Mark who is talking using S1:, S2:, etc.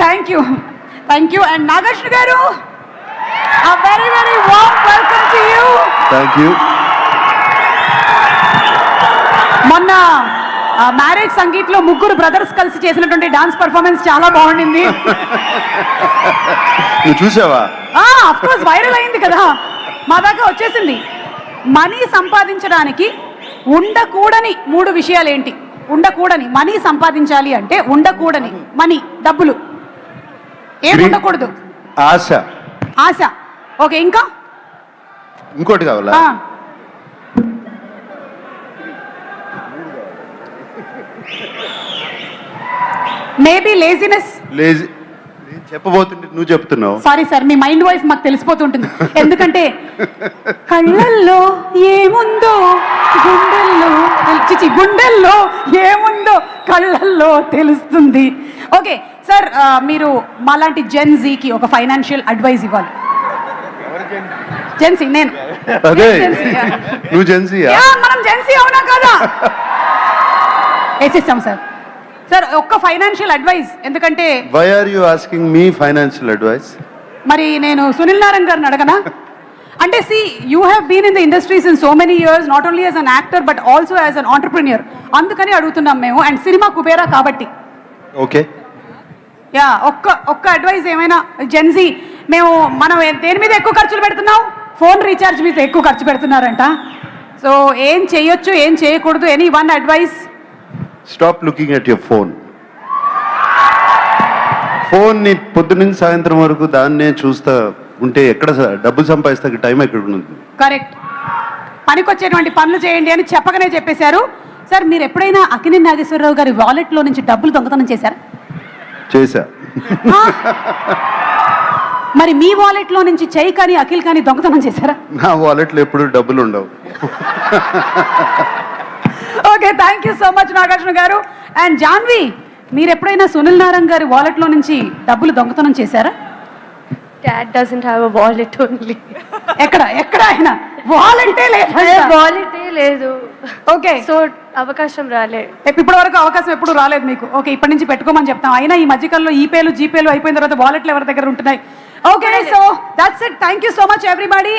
S1: Thank you and Nagarjuna garu very very warm welcome to you.
S2: Thank you.
S1: మొన్న marriage sangeet లో ముగ్గురు brothers కలిసి చేసినటువంటి డాన్స్ పర్ఫార్మెన్స్ చాలా బాగుండింది.
S2: నువ్వు చూసావా?
S1: ఆఫ్ కోర్స్ వైరల్ అయింది కదా, మా దాకా వచ్చేసింది. మనీ సంపాదించడానికి ఉండకూడని 3 విషయాలు ఏంటి? ఉండకూడని మనీ సంపాదించాలి అంటే ఉండకూడని మనీ, డబ్బులు ఏం ఉండకూడదు? ఆశ. ఓకే, ఇంకా
S2: ఇంకోటి కావాలా?
S1: Maybe laziness.
S2: చెప్పబోతుంటే నువ్వు చెప్తున్నావు.
S1: సారీ సార్, మీ మైండ్ వాయిస్ మాకు తెలిసిపోతుంటుంది. ఎందుకంటే కళ్ళల్లో ఏముందో గుండెల్లో ఏముందో కళ్ళల్లో తెలుస్తుంది. ఓకే సార్, మీరు మాలాంటి జెన్జీకి ఒక ఫైనాన్షియల్ అడ్వైస్ ఇవ్వాలి. జెన్సీ నేను.
S2: అదే నువ్వు జెన్సీయా?
S1: మనం జెన్సీ అవునా కదా? వేసిస్తాం సార్. సార్ ఒక్క ఫైనాన్షియల్ అడ్వైస్, ఎందుకంటే
S2: why are you asking me financial advice?
S1: మరి నేను సునీల్ నారాయణ్ గారిని అడగనా? అంటే see you have been in the industries in so many years, not only as an actor but also as an entrepreneur. అందుకని అడుగుతున్నాం మేము, అండ్ సినిమా కుబేరా కాబట్టి.
S2: ఓకే
S1: యా, ఒక్క అడ్వైస్ ఏమైనా. జెన్జీ మనం దేని మీద ఎక్కువ ఖర్చులు పెడుతున్నాం? ఫోన్ రీఛార్జ్ మీద ఎక్కువ ఖర్చు పెడుతున్నారంట. సో ఏం చేయొచ్చు, ఏం చేయకూడదు? Any one advice?
S2: Stop looking at your phone. ఫోన్ని పొద్దున్నుంచి సాయంత్రం వరకు దాన్నే చూస్తా ఉంటే ఎక్కడ డబ్బులు సంపాదిస్తా టైం ఎక్కడ ఉంటుంది?
S1: కరెక్ట్. పనికొచ్చేటువంటి పనులు చేయండి అని చెప్పకనే చెప్పేశారు. సార్ మీరు ఎప్పుడైనా అక్కినేని నాగేశ్వరరావు గారి వాలెట్లో నుంచి డబ్బులు దొంగతనం చేశారా?
S2: చేశా.
S1: మరి మీ వాలెట్లో నుంచి చెయ్యి కానీ అఖిల్ కానీ దొంగతనం చేశారా?
S2: నా వాలెట్లో ఎప్పుడు డబ్బులు ఉండవు.
S1: Okay, thank you so much Nagarjuna గారు. అండ్ జాన్వి, మీరు ఎప్పుడైనా సునీల్ నారాయణ్ గారి వాలెట్లో నుంచి డబ్బులు దొంగతనం చేశారా?
S3: Dad doesn't have a wallet only.
S1: ఎక్కడ ఆయన వాలెటే
S3: లేదు.
S1: ఓకే,
S3: సో అవకాశం రాలే.
S1: ఇప్పటి వరకు అవకాశం ఎప్పుడు రాలేదు మీకు. ఓకే, ఇప్పటి నుంచి పెట్టుకోమని చెప్తాం. అయినా ఈ మధ్యకాలంలో ఈపేలు జీపేలు అయిపోయిన తర్వాత వాలెట్లు ఎవరి దగ్గర ఉంటున్నాయి. Okay, so that's it. Thank you so much everybody.